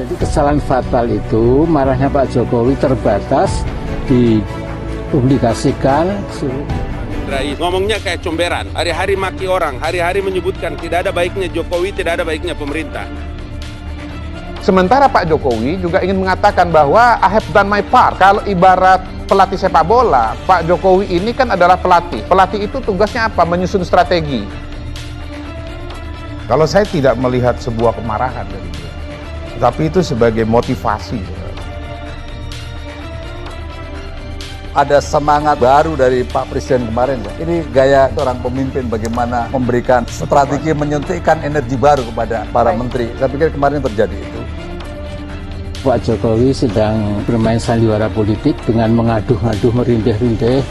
Jadi kesalahan fatal itu marahnya Pak Jokowi terbatas dipublikasikan. Ngomongnya kayak comberan, hari-hari maki orang, hari-hari menyebutkan tidak ada baiknya Jokowi, tidak ada baiknya pemerintah. Sementara Pak Jokowi juga ingin mengatakan bahwa I have done my part. Kalau ibarat pelatih sepak bola, Pak Jokowi ini kan adalah pelatih. Pelatih itu tugasnya apa? Menyusun strategi. Kalau saya tidak melihat sebuah kemarahan dari dia, tapi itu sebagai motivasi. Ada semangat baru dari Pak Presiden kemarin ya. Ini gaya seorang pemimpin bagaimana memberikan strategi menyuntikkan energi baru kepada para menteri. Saya pikir kemarin terjadi itu. Pak Jokowi sedang bermain sandiwara politik dengan mengaduh-aduh, merintih-rintih.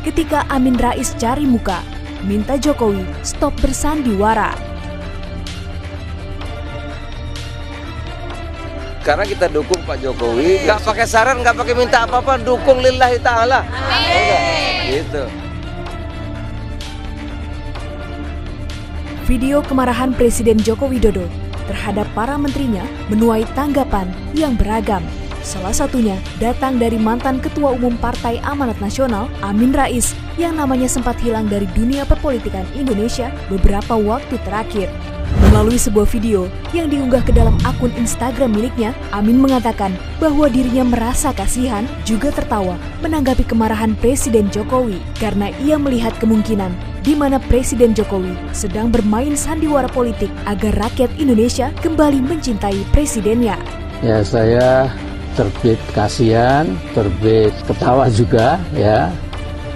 Ketika Amin Rais cari muka, minta Jokowi stop bersandiwara. Karena kita dukung Pak Jokowi, nggak pakai saran, nggak pakai minta apa-apa, dukung lillahi ta'ala. Gitu. Video kemarahan Presiden Joko Widodo terhadap para menterinya menuai tanggapan yang beragam. Salah satunya datang dari mantan Ketua Umum Partai Amanat Nasional, Amin Rais, yang namanya sempat hilang dari dunia perpolitikan Indonesia beberapa waktu terakhir. Melalui sebuah video yang diunggah ke dalam akun Instagram miliknya, Amin mengatakan bahwa dirinya merasa kasihan juga tertawa menanggapi kemarahan Presiden Jokowi karena ia melihat kemungkinan di mana Presiden Jokowi sedang bermain sandiwara politik agar rakyat Indonesia kembali mencintai presidennya. Ya, saya terbit kasihan, terbit ketawa juga ya.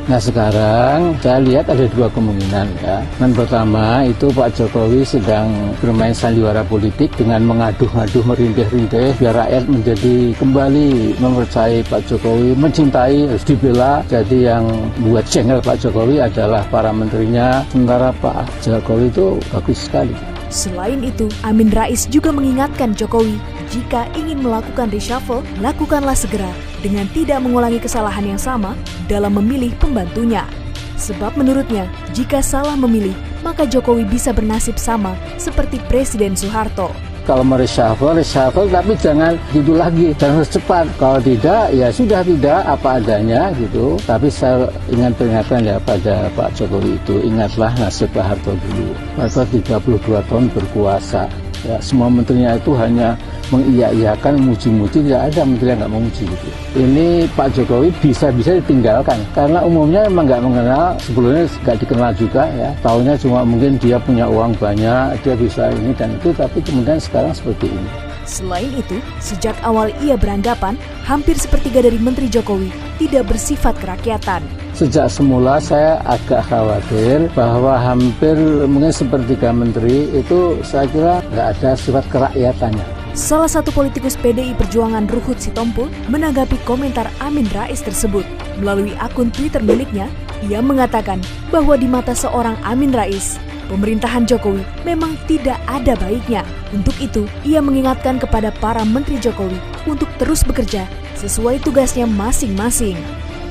Nah, sekarang saya lihat ada dua kemungkinan ya. Yang pertama itu Pak Jokowi sedang bermain sandiwara politik dengan mengaduh-aduh, merintih-rintih biar rakyat menjadi kembali mempercayai Pak Jokowi, mencintai, harus dibela. Jadi yang buat jengkel Pak Jokowi adalah para menterinya, sementara Pak Jokowi itu bagus sekali. Selain itu, Amin Rais juga mengingatkan Jokowi jika ingin melakukan reshuffle, lakukanlah segera dengan tidak mengulangi kesalahan yang sama dalam memilih pembantunya. Sebab menurutnya, jika salah memilih, maka Jokowi bisa bernasib sama seperti Presiden Soeharto. Kalau mau reshuffle tapi jangan gitu lagi, jangan cepat. Kalau tidak, ya sudah tidak apa adanya gitu. Tapi saya peringatkan ya pada Pak Jokowi itu, ingatlah nasib Pak Harto dulu. Pak Harto 32 tahun berkuasa. Ya, semua menterinya itu hanya mengiya-iyakan, muji-muji, tidak ada menteri yang nggak memuji gitu. Ini Pak Jokowi bisa-bisa ditinggalkan karena umumnya memang nggak mengenal, sebelumnya nggak dikenal juga ya. Taunya cuma mungkin dia punya uang banyak, dia bisa ini dan itu, tapi kemudian sekarang seperti ini. Selain itu, sejak awal ia beranggapan hampir sepertiga dari Menteri Jokowi tidak bersifat kerakyatan. Sejak semula saya agak khawatir bahwa hampir mungkin sepertiga menteri itu saya kira nggak ada sifat kerakyatannya. Salah satu politikus PDI Perjuangan Ruhut Sitompul menanggapi komentar Amin Rais tersebut. Melalui akun Twitter miliknya, ia mengatakan bahwa di mata seorang Amin Rais, pemerintahan Jokowi memang tidak ada baiknya. Untuk itu, ia mengingatkan kepada para menteri Jokowi untuk terus bekerja sesuai tugasnya masing-masing.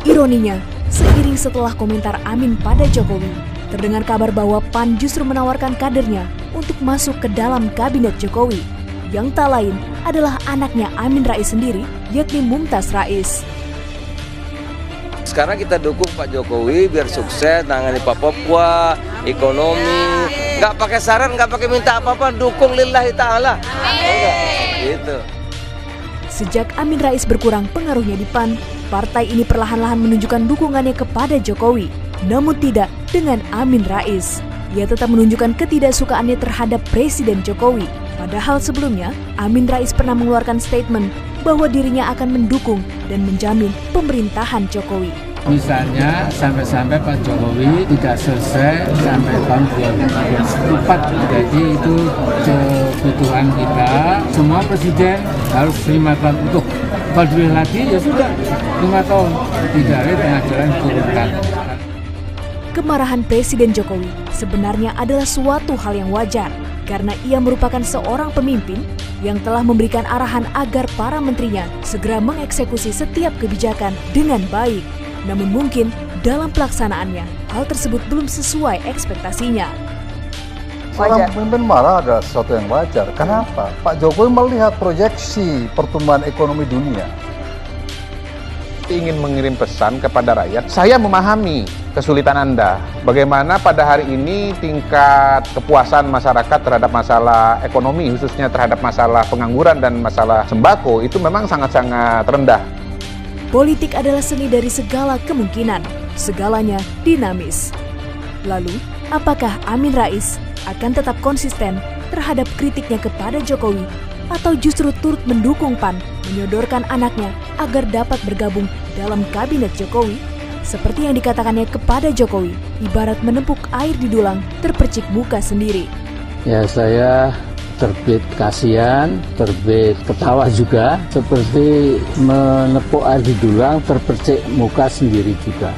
Ironinya, seiring setelah komentar Amin pada Jokowi, terdengar kabar bahwa PAN justru menawarkan kadernya untuk masuk ke dalam kabinet Jokowi. Yang tak lain adalah anaknya Amin Rais sendiri, yakni Mumtaz Rais. Sekarang kita dukung Pak Jokowi biar sukses, nangani Papua, ekonomi. Nggak pakai saran, nggak pakai minta apa-apa, dukung lillahi ta'ala. Gitu. Sejak Amin Rais berkurang pengaruhnya di PAN, partai ini perlahan-lahan menunjukkan dukungannya kepada Jokowi. Namun tidak dengan Amin Rais. Ia tetap menunjukkan ketidaksukaannya terhadap Presiden Jokowi. Padahal sebelumnya, Amin Rais pernah mengeluarkan statement bahwa dirinya akan mendukung dan menjamin pemerintahan Jokowi. Misalnya sampai-sampai Pak Jokowi tidak selesai sampai tahun 2024. Jadi itu kebutuhan kita. Semua presiden harus 5 tahun untuk kalau dipilih lagi ya sudah 5 tahun. Tidak ada tengah jalan turunkan. Kemarahan Presiden Jokowi sebenarnya adalah suatu hal yang wajar karena ia merupakan seorang pemimpin yang telah memberikan arahan agar para menterinya segera mengeksekusi setiap kebijakan dengan baik. Namun mungkin dalam pelaksanaannya, hal tersebut belum sesuai ekspektasinya. Seorang pemimpin marah adalah sesuatu yang wajar. Kenapa? Pak Jokowi melihat proyeksi pertumbuhan ekonomi dunia. Ingin mengirim pesan kepada rakyat, saya memahami kesulitan Anda. Bagaimana pada hari ini tingkat kepuasan masyarakat terhadap masalah ekonomi, khususnya terhadap masalah pengangguran dan masalah sembako, itu memang sangat-sangat rendah. Politik adalah seni dari segala kemungkinan, segalanya dinamis. Lalu, apakah Amin Rais akan tetap konsisten terhadap kritiknya kepada Jokowi atau justru turut mendukung PAN menyodorkan anaknya agar dapat bergabung dalam kabinet Jokowi? Seperti yang dikatakannya kepada Jokowi, ibarat menepuk air di dulang terpercik muka sendiri. Ya, saya terbit kasihan, terbit ketawa juga, seperti menepuk air di dulang terpercik muka sendiri juga.